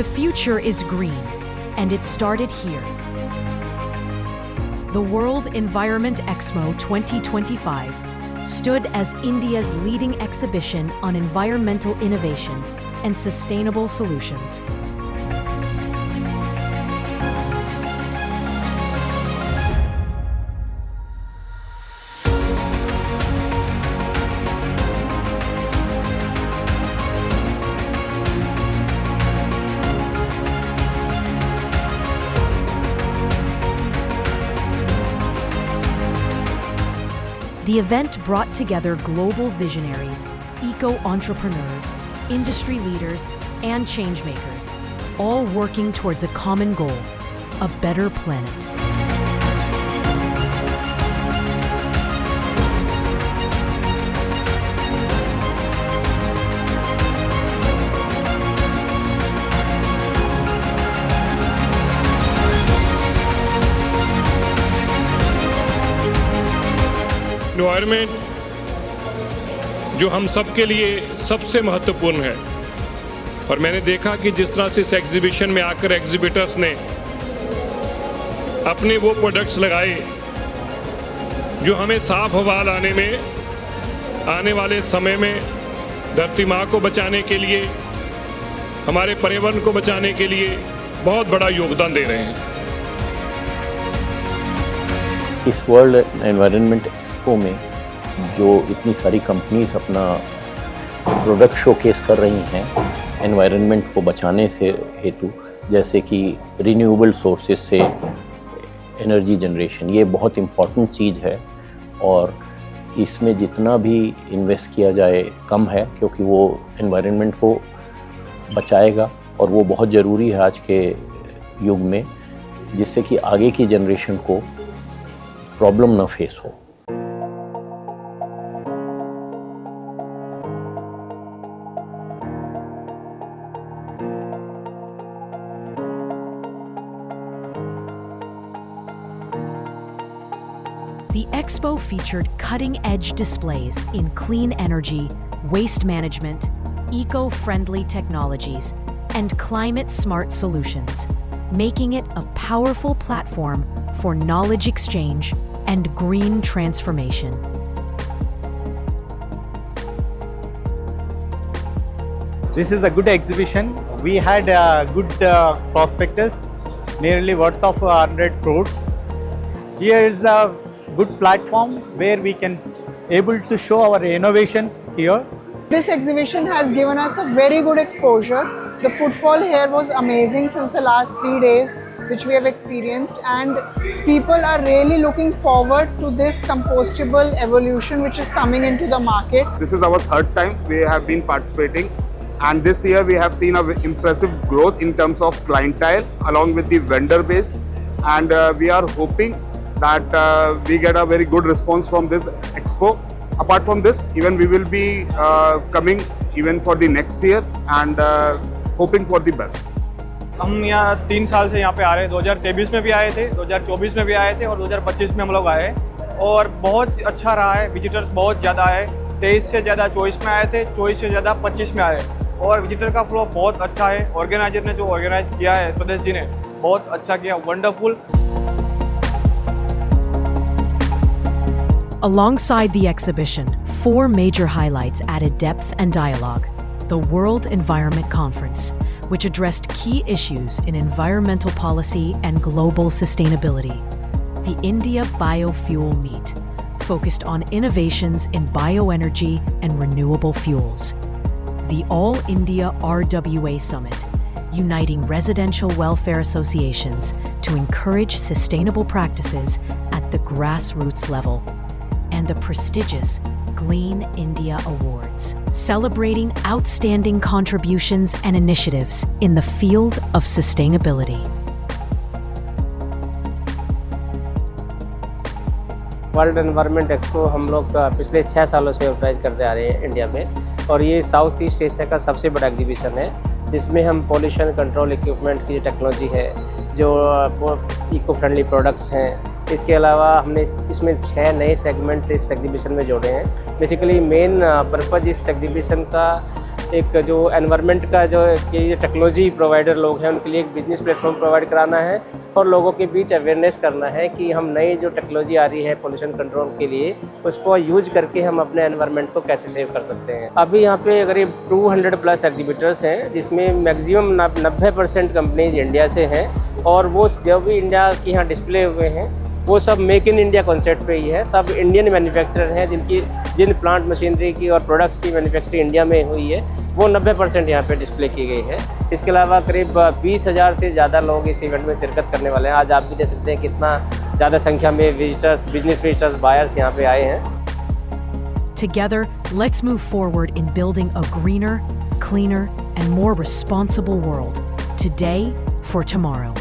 The future is green, and it started here. The World Environment Expo 2025 stood as India's leading exhibition on environmental innovation and sustainable solutions. The event brought together global visionaries, eco-entrepreneurs, industry leaders, and changemakers, all working towards a common goal, a better planet. Environment जो हम सब के लिए सबसे महत्वपूर्ण है, और मैंने देखा कि जिस तरह से इस एग्जीबिशन में आकर एग्जीबिटर्स ने अपने वो प्रोडक्ट्स लगाए जो हमें साफ हवा लाने में, आने वाले समय में धरती माँ को बचाने के लिए, हमारे पर्यावरण को बचाने के लिए बहुत बड़ा योगदान दे रहे हैं। इस वर्ल्ड एनवायरनमेंट एक्सपो में जो इतनी सारी कंपनीज अपना प्रोडक्ट शोकेस कर रही हैं एनवायरनमेंट को बचाने से हेतु, जैसे कि रिन्यूएबल सोर्सेज से एनर्जी जनरेशन, ये बहुत इम्पॉर्टेंट चीज़ है और इसमें जितना भी इन्वेस्ट किया जाए कम है, क्योंकि वो एनवायरनमेंट को बचाएगा और वो बहुत ज़रूरी है आज के युग में, जिससे कि आगे की जनरेशन को प्रॉब्लम ना फेस हो। The expo featured cutting-edge displays in clean energy, waste management, eco-friendly technologies, and climate-smart solutions, making it a powerful platform for knowledge exchange and green transformation. This is a good exhibition. We had good prospectus, nearly worth of 100 crores. Here is a good platform where we can able to show our innovations here. This exhibition has given us a very good exposure. The footfall here was amazing since the last 3 days, which we have experienced, and people are really looking forward to this compostable evolution which is coming into the market. This is our third time we have been participating, and this year we have seen an impressive growth in terms of clientele along with the vendor base, and we are hoping that we get a very good response from this expo. Apart from this, even we will be coming even for the next year and hoping for the best. हम यहाँ 3 साल से यहाँ पे आ रहे हैं। 2023 में भी आए थे, 2024 में भी आए थे और 2025 में हम लोग आए और बहुत अच्छा रहा है। विजिटर्स बहुत ज़्यादा आए, 23 से ज़्यादा 24 में आए थे, 24 से ज़्यादा 25 में आए और विजिटर का फ्लो बहुत अच्छा है। ऑर्गेनाइजर ने जो ऑर्गेनाइज किया है, स्वदेश जी ने बहुत अच्छा किया, wonderful. Alongside the exhibition, 4 major highlights added depth and dialogue. The World Environment Conference, which addressed key issues in environmental policy and global sustainability. The India Biofuel Meet, focused on innovations in bioenergy and renewable fuels. The All India RWA Summit, uniting residential welfare associations to encourage sustainable practices at the grassroots level. And the prestigious Clean India Awards, celebrating outstanding contributions and initiatives in the field of sustainability. World environment expo हम लोग पिछले 6 सालों से organise करते आ रहे हैं India में, और ये साउथ ईस्ट एशिया का सबसे बड़ा एग्जीबिशन है, जिसमें हम पॉल्यूशन कंट्रोल इक्विपमेंट की जो टेक्नोलॉजी है, जो इको फ्रेंडली प्रोडक्ट्स हैं, इसके अलावा हमने इसमें 6 नए सेगमेंट इस एग्जीबिशन में जोड़े हैं। बेसिकली मेन पर्पज़ इस एग्जीबिशन का एक जो एनवायरनमेंट का जो ये टेक्नोलॉजी प्रोवाइडर लोग हैं उनके लिए एक बिजनेस प्लेटफॉर्म प्रोवाइड कराना है और लोगों के बीच अवेयरनेस करना है कि हम नई जो टेक्नोलॉजी आ रही है पोल्यूशन कंट्रोल के लिए उसको यूज करके हम अपने एनवायरनमेंट को कैसे सेव कर सकते हैं। अभी यहाँ पे करीब 200+ एग्जीबिटर्स हैं जिसमें मैक्सिमम 90% कंपनीज इंडिया से हैं और वो जो भी इंडिया की यहाँ डिस्प्ले हुए हैं वो सब मेक इन इंडिया कॉन्सेप्ट पे ही है। सब इंडियन मैन्युफैक्चरर हैं जिन प्लांट मशीनरी की और प्रोडक्ट्स की मैन्युफैक्चरिंग इंडिया में हुई है वो 90% यहाँ पे डिस्प्ले की गई है। इसके अलावा करीब 20,000 से ज़्यादा लोग इस इवेंट में शिरकत करने वाले हैं। आज आप भी देख सकते हैं कितना ज़्यादा संख्या में विजिटर्स, बिजनेस विजिटर्स, बायर्स यहाँ पे आए हैं। Together, let's move forward in building a greener, cleaner, and more responsible world, today for tomorrow.